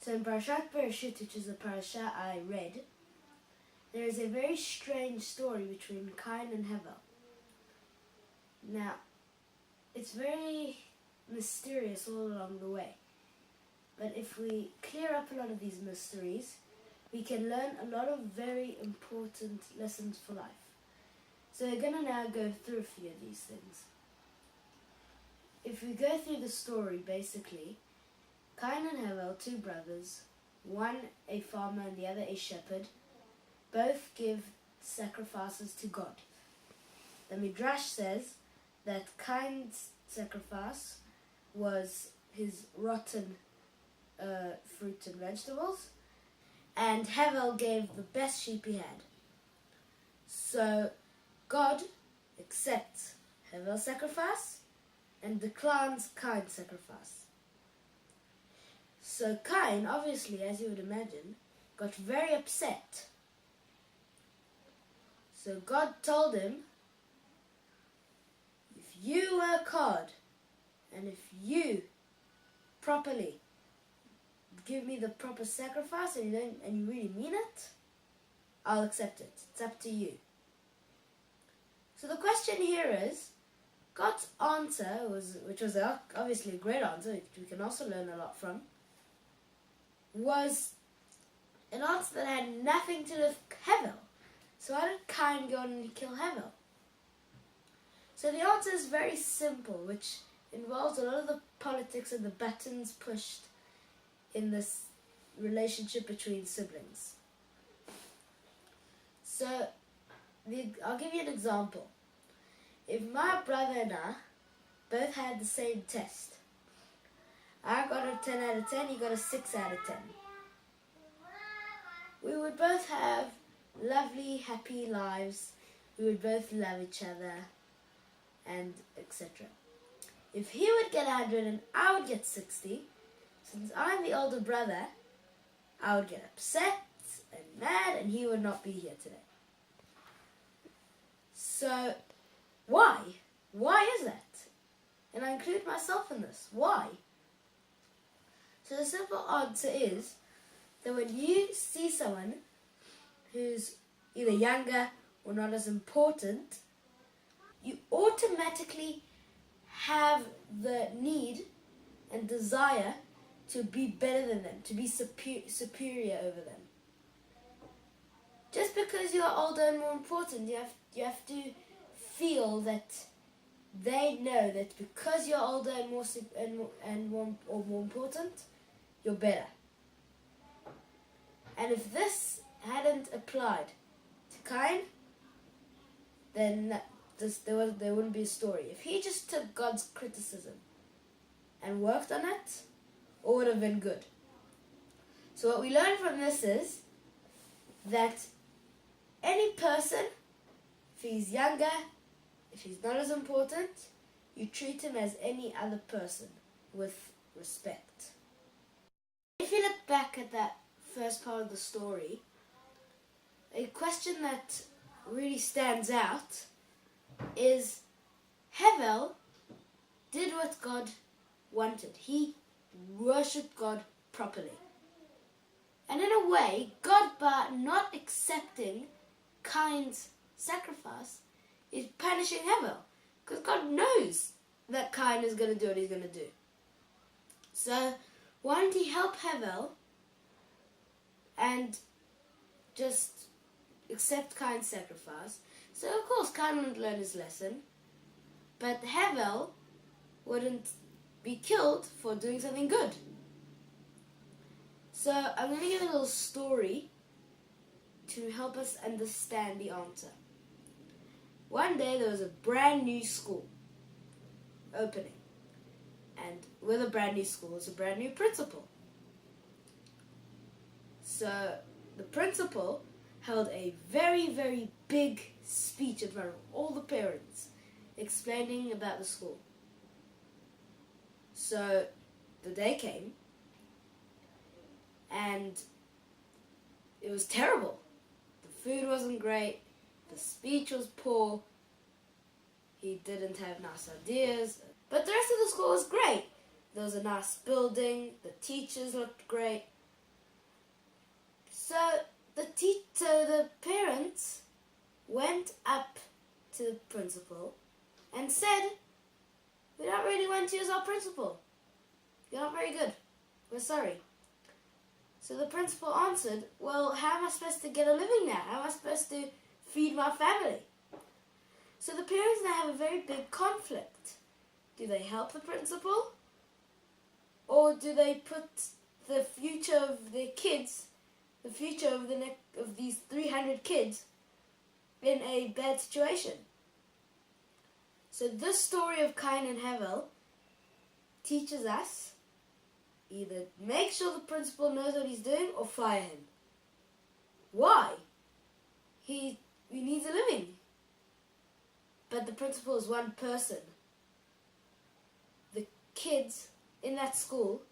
So in parshat bereishit, which is the parsha I read, there is a very strange story between Cain and Hevel. Now, it's very mysterious all along the way. But if we clear up a lot of these mysteries, we can learn a lot of very important lessons for life. So we're going to now go through a few of these things. If we go through the story, basically, Cain and Hevel, two brothers, one a farmer and the other a shepherd, both give sacrifices to God. The Midrash says that Cain's sacrifice was his rotten fruit and vegetables, and Hevel gave the best sheep he had. So God accepts Hevel's sacrifice and declines Cain's sacrifice. So Cain, obviously, as you would imagine, got very upset. So God told him, if you work hard and if you properly give me the proper sacrifice and you really mean it, I'll accept it. It's up to you. So the question here is, God's answer which was obviously a great answer, which we can also learn a lot from, was an answer that had nothing to do with Hevel. So why did Cain go on and kill Hevel? So the answer is very simple, which involves a lot of the politics and the buttons pushed in this relationship between siblings. So I'll give you an example. If my brother and I both had the same test, I got a 10 out of 10, he got a 6 out of 10. We would both have lovely, happy lives. We would both love each other, and etc. If he would get 100 and I would get 60, since I'm the older brother, I would get upset and mad, and he would not be here today. So, why? Why is that? And I include myself in this. Why? So the simple answer is that when you see someone who's either younger or not as important, you automatically have the need and desire to be better than them, to be superior over them. Just because you are older and more important, you have to feel that they know that because you're older and more important, you're better. And if this hadn't applied to Cain, then there wouldn't be a story. If he just took God's criticism and worked on it, all would have been good. So what we learn from this is that any person, if he's younger, if he's not as important, you treat him as any other person with respect. If you look back at that first part of the story, a question that really stands out is Hevel did what God wanted. He worshipped God properly. And in a way, God, by not accepting Cain's sacrifice, is punishing Hevel. Because God knows that Cain is going to do what he's going to do. So, why didn't he help Hevel and just accept Cain's sacrifice? So, of course, Cain wouldn't learn his lesson. But Hevel wouldn't be killed for doing something good. So, I'm going to give a little story to help us understand the answer. One day there was a brand new school opening, and with a brand new school was a brand new principal. So the principal held a very, very big speech in front of all the parents explaining about the school. So the day came, and it was terrible. The food wasn't great. The speech was poor. He didn't have nice ideas. But the rest of the school was great. There was a nice building. The teachers looked great. So the parents went up to the principal and said, "We don't really want you as our principal. You're not very good. We're sorry." So the principal answered, "Well, how am I supposed to get a living now? How am I supposed to feed my family?" So the parents now have a very big conflict. Do they help the principal? Or do they put the future of their kids, the future of of these 300 kids, in a bad situation? So this story of Cain and Havel teaches us either make sure the principal knows what he's doing or fire him. Why? He needs a living. But the principal is one person. The kids in that school,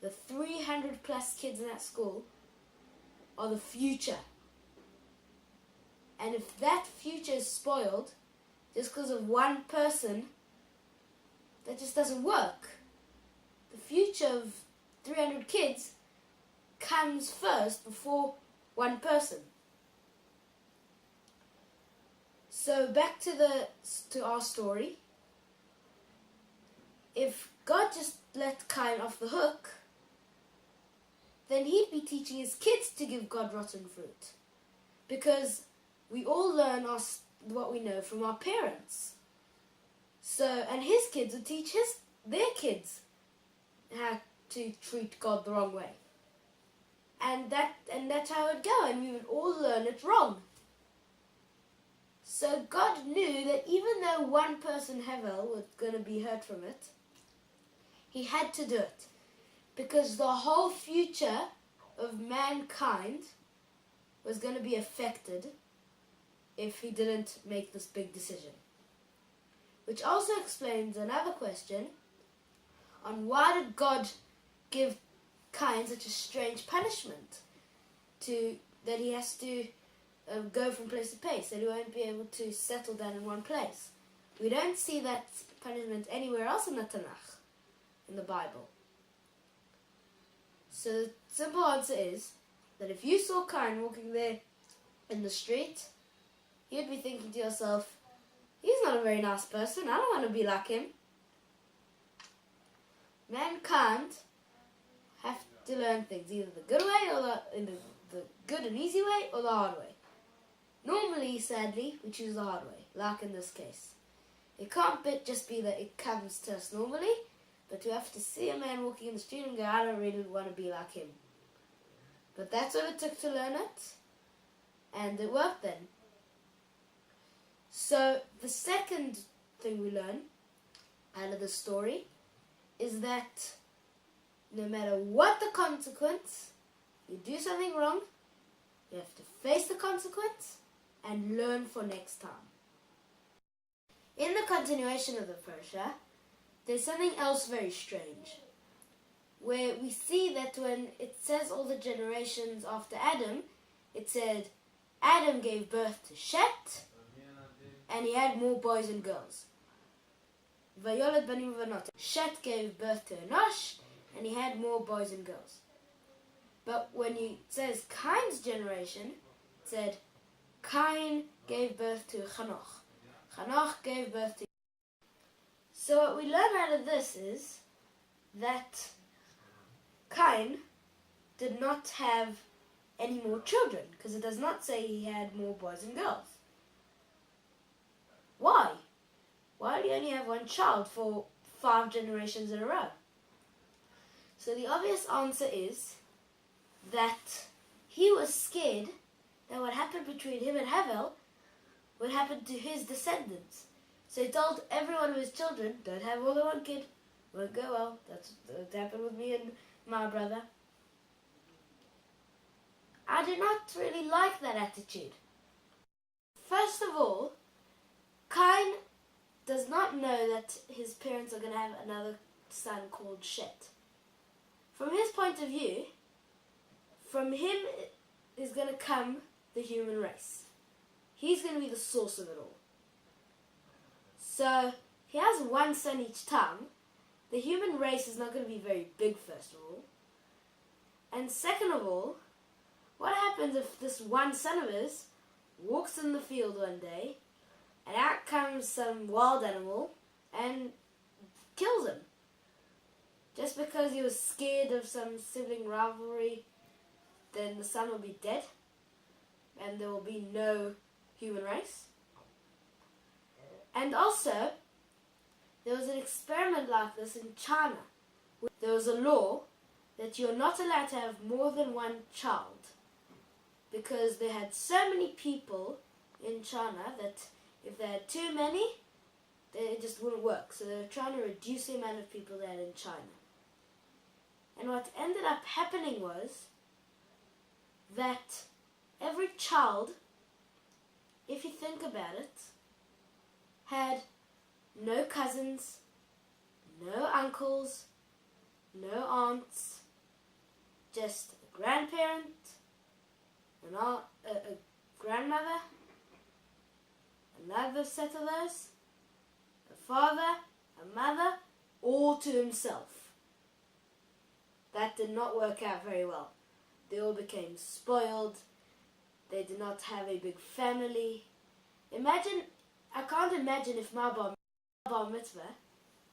the 300 plus kids in that school, are the future. And if that future is spoiled just because of one person, that just doesn't work. The future of 300 kids comes first before one person. So back to our story. If God just let Cain off the hook, then he'd be teaching his kids to give God rotten fruit. Because we all learn what we know from our parents. So, and his kids would teach their kids how to treat God the wrong way. And that's how it would go, and we would all learn it wrong. So God knew that even though one person, Havel, was going to be hurt from it, he had to do it. Because the whole future of mankind was going to be affected if he didn't make this big decision. Which also explains another question on why did God give Cain such a strange punishment that he has to go from place to place, that he won't be able to settle down in one place. We don't see that punishment anywhere else in the Tanakh, in the Bible. So the simple answer is that if you saw Cain walking there in the street, you'd be thinking to yourself, he's not a very nice person, I don't want to be like him. Mankind have to learn things, either the good way or the good and easy way or the hard way. Normally, sadly, we choose the hard way, like in this case. It can't just be that it comes to us normally, but we have to see a man walking in the street and go, I don't really want to be like him. But that's what it took to learn it, and it worked then. So the second thing we learn out of the story is that no matter what the consequence, you do something wrong, you have to face the consequence and learn for next time. In the continuation of the parsha, there's something else very strange, where we see that when it says all the generations after Adam, it said Adam gave birth to Shet, and he had more boys and girls. Vayolad banim v'banot. Shet gave birth to Enosh, and he had more boys and girls. But when it says Cain's generation, it said Cain gave birth to Chanoch. Chanoch gave birth to... So what we learn out of this is that Cain did not have any more children, because it does not say he had more boys and girls. Why? Why do you only have one child for 5 generations in a row? So the obvious answer is that he was scared that what happened between him and Havel would happen to his descendants. So he told every one of his children, don't have more than one kid. Won't go well. That's what happened with me and my brother. I do not really like that attitude. First of all, Cain does not know that his parents are going to have another son called Shet. From his point of view, from him is going to come the human race. He's going to be the source of it all. So, he has one son each time. The human race is not going to be very big, first of all. And second of all, what happens if this one son of his walks in the field one day and out comes some wild animal and kills him? Just because he was scared of some sibling rivalry, then the son will be dead and there will be no human race. And also, there was an experiment like this in China. There was a law that you're not allowed to have more than one child because they had so many people in China that if they had too many, it just wouldn't work. So they were trying to reduce the amount of people they had in China. And what ended up happening was that every child, if you think about it, had no cousins, no uncles, no aunts, just a grandparent, a grandmother, another set of those, a father, a mother, all to himself. That did not work out very well. They all became spoiled. They did not have a big family. I can't imagine if my bar mitzvah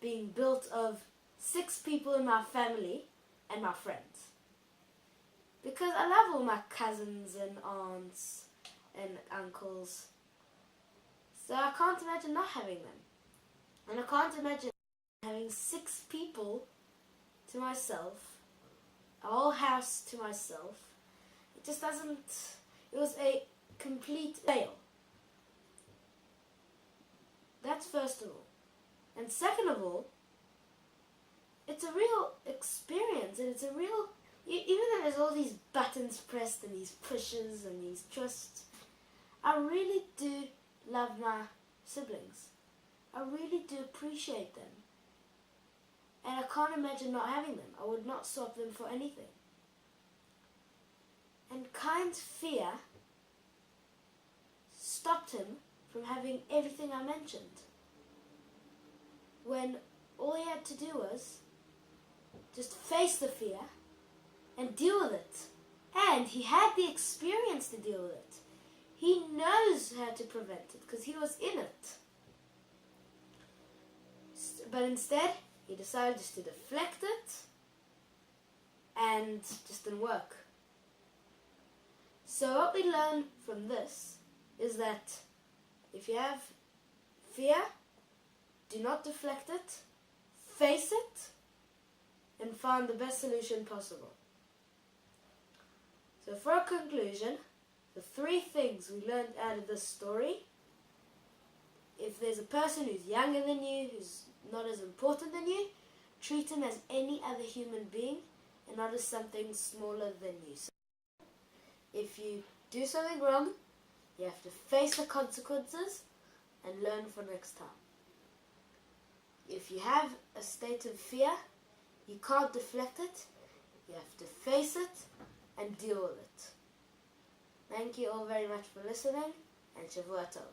being built of 6 people in my family and my friends. Because I love all my cousins and aunts and uncles. So I can't imagine not having them. And I can't imagine having 6 people to myself, a whole house to myself. It just doesn't, it was a complete fail. That's first of all. And second of all, it's a real experience, and it's a real, even though there's all these buttons pressed and these pushes and these twists, I really do love my siblings. I really do appreciate them. And I can't imagine not having them. I would not swap them for anything. And Cain's fear stopped him from having everything I mentioned. When all he had to do was just face the fear and deal with it. And he had the experience to deal with it. He knows how to prevent it because he was in it. But instead, he decided just to deflect it and just didn't work. So what we learn from this is that if you have fear, do not deflect it, face it, and find the best solution possible. So for a conclusion, the 3 things we learned out of this story: if there's a person who's younger than you, who's not as important than you, treat him as any other human being and not as something smaller than you. So if you do something wrong, you have to face the consequences and learn for next time. If you have a state of fear, you can't deflect it, you have to face it and deal with it. Thank you all very much for listening, and Shavua Tov.